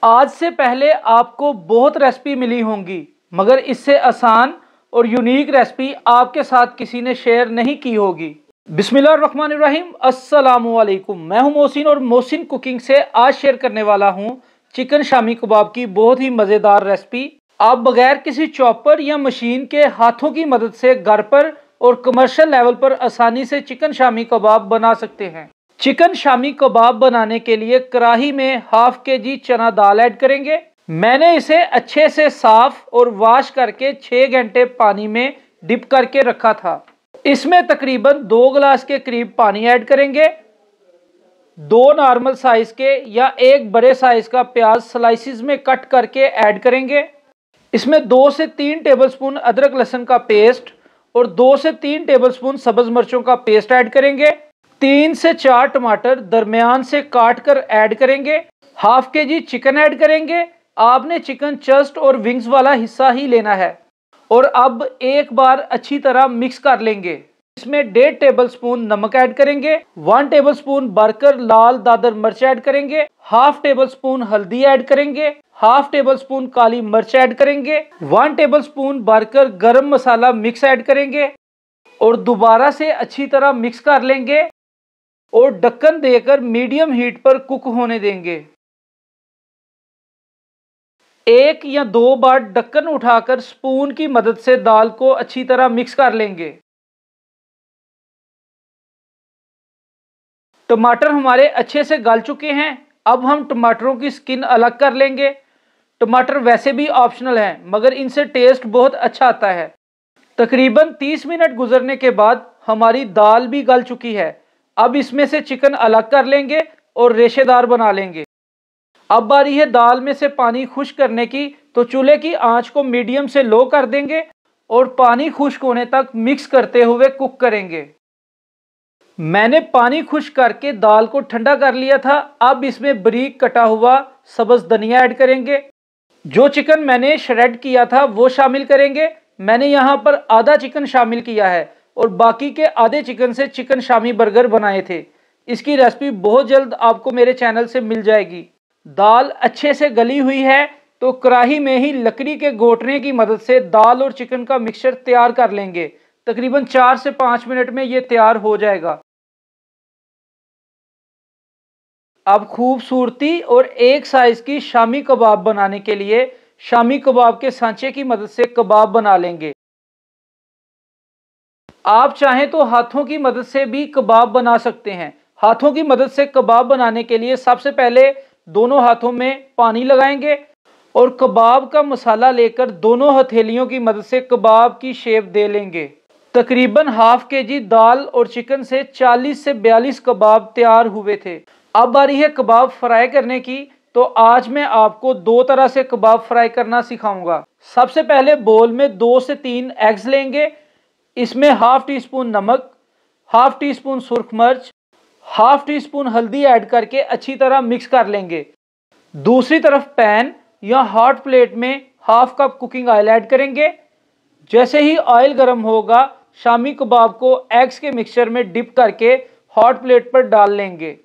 आज से पहले आपको बहुत रेसिपी मिली होंगी, मगर इससे आसान और यूनिक रेसिपी आपके साथ किसी ने शेयर नहीं की होगी। बिस्मिल्लाहिर्रहमानिर्रहीम, अस्सलामुअलैकुम। मैं हूं मोहसिन और मोहसिन कुकिंग से आज शेयर करने वाला हूं चिकन शामी कबाब की बहुत ही मज़ेदार रेसिपी। आप बगैर किसी चॉपर या मशीन के हाथों की मदद से घर पर और कमर्शियल लेवल पर आसानी से चिकन शामी कबाब बना सकते हैं। चिकन शामी कबाब बनाने के लिए कढ़ाई में हाफ केजी चना दाल ऐड करेंगे। मैंने इसे अच्छे से साफ और वॉश करके 6 घंटे पानी में डिप करके रखा था। इसमें तकरीबन 2 गिलास के करीब पानी ऐड करेंगे। 2 नॉर्मल साइज के या एक बड़े साइज का प्याज स्लाइसिस में कट करके ऐड करेंगे। इसमें 2 से 3 टेबलस्पून अदरक लहसुन का पेस्ट और 2 से 3 टेबलस्पून सब्ज मिर्चों का पेस्ट ऐड करेंगे। 3 से 4 टमाटर दरमियान से काट कर ऐड करेंगे। हाफ केजी चिकन ऐड करेंगे। आपने चिकन चेस्ट और विंग्स वाला हिस्सा ही लेना है। और अब एक बार अच्छी तरह मिक्स कर लेंगे। इसमें 1.5 टेबलस्पून नमक ऐड करेंगे। 1 टेबलस्पून भरकर लाल दादर मिर्च ऐड करेंगे। हाफ टेबलस्पून हल्दी ऐड करेंगे। हाफ टेबलस्पून काली मिर्च ऐड करेंगे। 1 टेबलस्पून भरकर गरम मसाला मिक्स ऐड करेंगे और दोबारा से अच्छी तरह मिक्स कर लेंगे और ढक्कन देकर मीडियम हीट पर कुक होने देंगे। 1 या 2 बार ढक्कन उठाकर स्पून की मदद से दाल को अच्छी तरह मिक्स कर लेंगे। टमाटर हमारे अच्छे से गल चुके हैं। अब हम टमाटरों की स्किन अलग कर लेंगे। टमाटर वैसे भी ऑप्शनल हैं, मगर इनसे टेस्ट बहुत अच्छा आता है। तकरीबन 30 मिनट गुजरने के बाद हमारी दाल भी गल चुकी है। अब इसमें से चिकन अलग कर लेंगे और रेशेदार बना लेंगे। अब बारी है दाल में से पानी खुश्क करने की, तो चूल्हे की आंच को मीडियम से लो कर देंगे और पानी खुश्क होने तक मिक्स करते हुए कुक करेंगे। मैंने पानी खुश्क करके दाल को ठंडा कर लिया था। अब इसमें बारीक कटा हुआ सब्ज धनिया ऐड करेंगे। जो चिकन मैंने श्रेड किया था वो शामिल करेंगे। मैंने यहाँ पर आधा चिकन शामिल किया है और बाकी के आधे चिकन से चिकन शामी बर्गर बनाए थे। इसकी रेसिपी बहुत जल्द आपको मेरे चैनल से मिल जाएगी। दाल अच्छे से गली हुई है तो कढ़ाई में ही लकड़ी के घोटने की मदद से दाल और चिकन का मिक्सचर तैयार कर लेंगे। तकरीबन 4 से 5 मिनट में ये तैयार हो जाएगा। अब खूबसूरती और एक साइज की शामी कबाब बनाने के लिए शामी कबाब के सांचे की मदद से कबाब बना लेंगे। आप चाहें तो हाथों की मदद से भी कबाब बना सकते हैं। हाथों की मदद से कबाब बनाने के लिए सबसे पहले दोनों हाथों में पानी लगाएंगे और कबाब का मसाला लेकर दोनों हथेलियों की मदद से कबाब की शेप दे लेंगे। तकरीबन हाफ केजी दाल और चिकन से 40 से 42 कबाब तैयार हुए थे। अब बारी है कबाब फ्राई करने की, तो आज मैं आपको 2 तरह से कबाब फ्राई करना सिखाऊंगा। सबसे पहले बोल में 2 से 3 एग्स लेंगे। इसमें हाफ टी स्पून नमक, हाफ टी स्पून सुर्ख मिर्च, हाफ टी स्पून हल्दी ऐड करके अच्छी तरह मिक्स कर लेंगे। दूसरी तरफ पैन या हॉट प्लेट में half cup cooking oil add करेंगे। जैसे ही ऑयल गर्म होगा, शामी कबाब को एग्स के मिक्सचर में डिप करके हॉट प्लेट पर डाल लेंगे।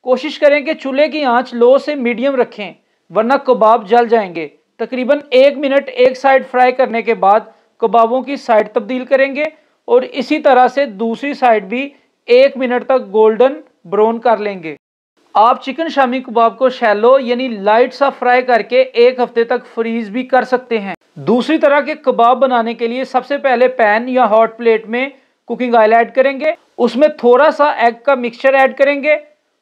कोशिश करें कि चूल्हे की आंच लो से मीडियम रखें, वरना कबाब जल जाएंगे। तकरीबन 1 मिनट एक साइड फ्राई करने के बाद कबाबों की साइड तब्दील करेंगे और इसी तरह से दूसरी साइड भी 1 मिनट तक गोल्डन ब्राउन कर लेंगे। आप चिकन शामी कबाब को शैलो यानी लाइट सा फ्राई करके 1 हफ्ते तक फ्रीज भी कर सकते हैं। दूसरी तरह के कबाब बनाने के लिए सबसे पहले पैन या हॉट प्लेट में कुकिंग ऑयल ऐड करेंगे। उसमें थोड़ा सा एग का मिक्सचर ऐड करेंगे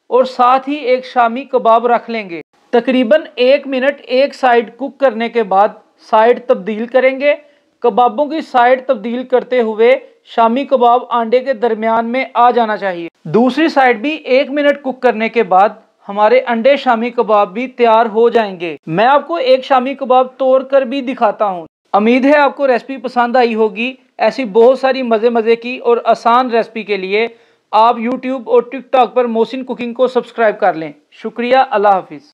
और साथ ही एक शामी कबाब रख लेंगे। तकरीबन 1 मिनट एक साइड कुक करने के बाद साइड तब्दील करेंगे। कबाबों की साइड तब्दील करते हुए शामी कबाब आंडे के दरमियान में आ जाना चाहिए। दूसरी साइड भी 1 मिनट कुक करने के बाद हमारे अंडे शामी कबाब भी तैयार हो जाएंगे। मैं आपको एक शामी कबाब तोड़ कर भी दिखाता हूँ। उम्मीद है आपको रेसिपी पसंद आई होगी। ऐसी बहुत सारी मज़े की और आसान रेसिपी के लिए आप YouTube और TikTok पर मोहसिन कुकिंग को सब्सक्राइब कर लें। शुक्रिया। अल्लाह हाफिज़।